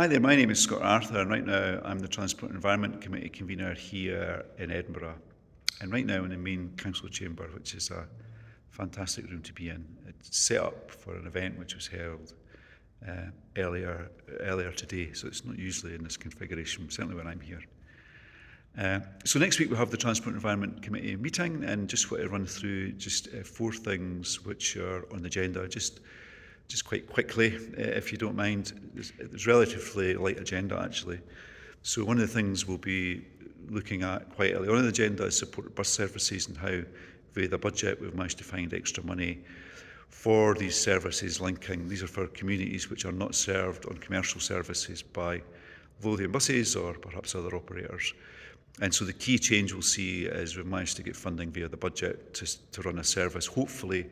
Hi there, my name is Scott Arthur, and right now I'm the Transport and Environment Committee convener here in Edinburgh. And right now I'm in the main council chamber, which is a fantastic room to be in. It's set up for an event which was held earlier today, so it's not usually in this configuration, certainly when I'm here. So next week we'll have the Transport and Environment Committee meeting, and just want to run through just four things which are on the agenda, just quite quickly, if you don't mind. There's relatively light agenda actually. So one of the things we'll be looking at quite early on in the agenda is support bus services and how via the budget we've managed to find extra money for these services linking. These are for communities which are not served on commercial services by Lothian buses or perhaps other operators. And so the key change we'll see is we've managed to get funding via the budget to run a service, hopefully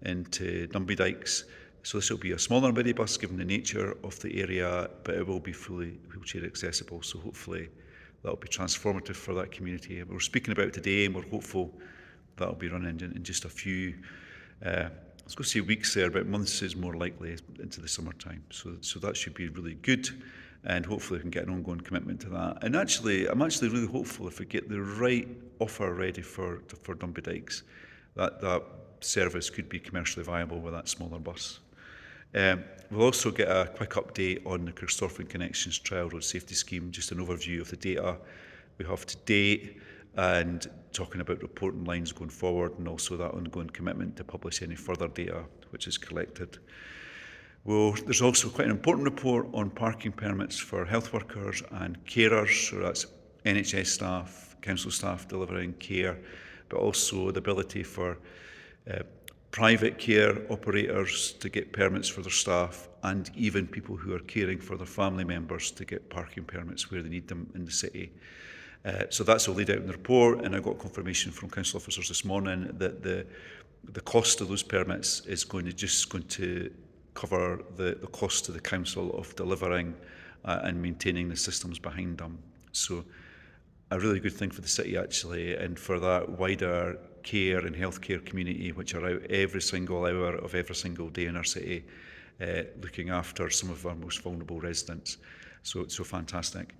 into Dunby Dykes. So this will be a smaller minibus given the nature of the area, but it will be fully wheelchair accessible. So hopefully that will be transformative for that community. We're speaking about it today, and we're hopeful that will be running in just a few, let's go say weeks there, but months is more likely into the summertime. So that should be really good, and hopefully we can get an ongoing commitment to that. And actually, I'm actually really hopeful if we get the right offer ready for Dunby Dykes, that service could be commercially viable with that smaller bus. We'll also get a quick update on the Corstorphine Connections Trial Road Safety Scheme, just an overview of the data we have to date and talking about reporting lines going forward, and also that ongoing commitment to publish any further data which is collected. There's also quite an important report on parking permits for health workers and carers, so that's NHS staff, council staff delivering care, but also the ability for private care operators to get permits for their staff, and even people who are caring for their family members to get parking permits where they need them in the city. So that's all laid out in the report, and I got confirmation from council officers this morning that the cost of those permits is going to cover the cost to the council of delivering and maintaining the systems behind them. So a really good thing for the city actually, and for that wider care and healthcare community which are out every single hour of every single day in our city, looking after some of our most vulnerable residents. So fantastic.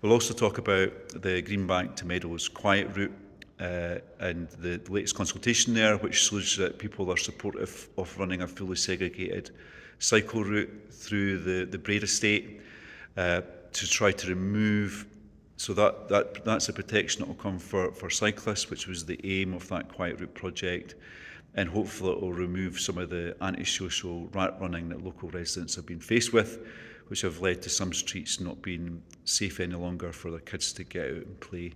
We'll also talk about the Greenbank to Meadows quiet route and the latest consultation there, which shows that people are supportive of running a fully segregated cycle route through the Braid estate to try to remove. So that's a protection that will come for cyclists, which was the aim of that quiet route project, and hopefully it will remove some of the antisocial rat running that local residents have been faced with, which have led to some streets not being safe any longer for their kids to get out and play.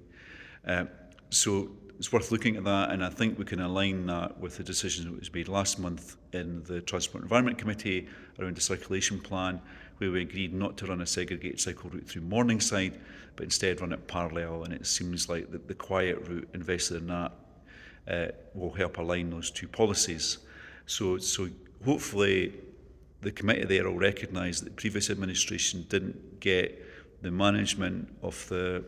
So it's worth looking at that, and I think we can align that with the decision that was made last month in the Transport and Environment Committee around the circulation plan, where we agreed not to run a segregated cycle route through Morningside, but instead run it parallel, and it seems like the quiet route invested in that will help align those two policies. So hopefully the committee there will recognise that the previous administration didn't get the management of the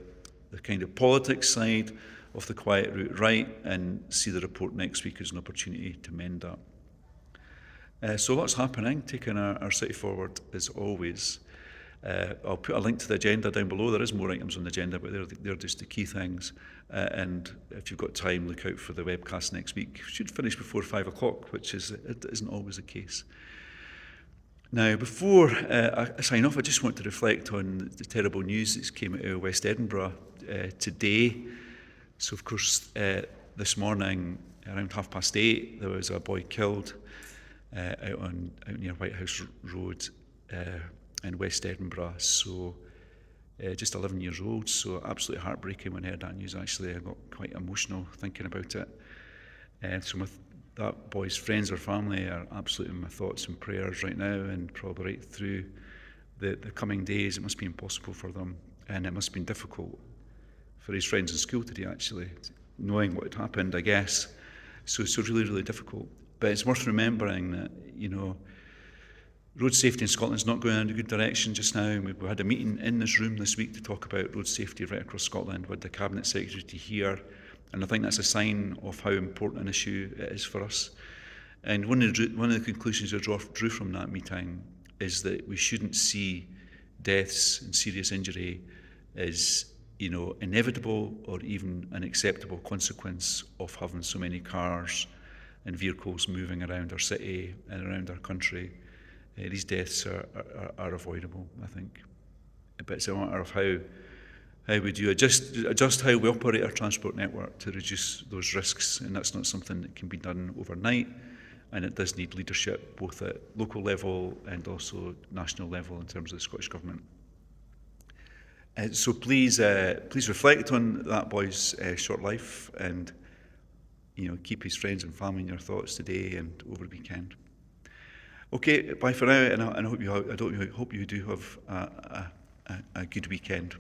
kind of politics side of the quiet route right, and see the report next week as an opportunity to mend that. So lots happening, taking our city forward as always. I'll put a link to the agenda down below. There is more items on the agenda, but they're just the key things. And if you've got time, look out for the webcast next week. Should finish before 5 o'clock, which isn't always the case. Now, before I sign off, I just want to reflect on the terrible news that came out of West Edinburgh today. So, of course, this morning, around 8:30, there was a boy killed out near White House Road in West Edinburgh. So, just 11 years old. So, absolutely heartbreaking when I heard that news. Actually, I got quite emotional thinking about it. So, that boy's friends or family are absolutely in my thoughts and prayers right now, and probably right through the coming days. It must be impossible for them, and it must have been difficult for his friends in school today, actually, knowing what had happened, I guess. So really, really difficult. But it's worth remembering that, road safety in Scotland is not going in a good direction just now. We had a meeting in this room this week to talk about road safety right across Scotland with the Cabinet Secretary to hear, and I think that's a sign of how important an issue it is for us. And one of the conclusions I drew from that meeting is that we shouldn't see deaths and serious injury is, inevitable or even an acceptable consequence of having so many cars and vehicles moving around our city and around our country. These deaths are avoidable, I think. But it's a matter of how would you adjust how we operate our transport network to reduce those risks, and that's not something that can be done overnight, and it does need leadership both at local level and also national level in terms of the Scottish Government. So please reflect on that boy's short life, and keep his friends and family in your thoughts today and over the weekend. Okay, bye for now, and I hope you do have a good weekend.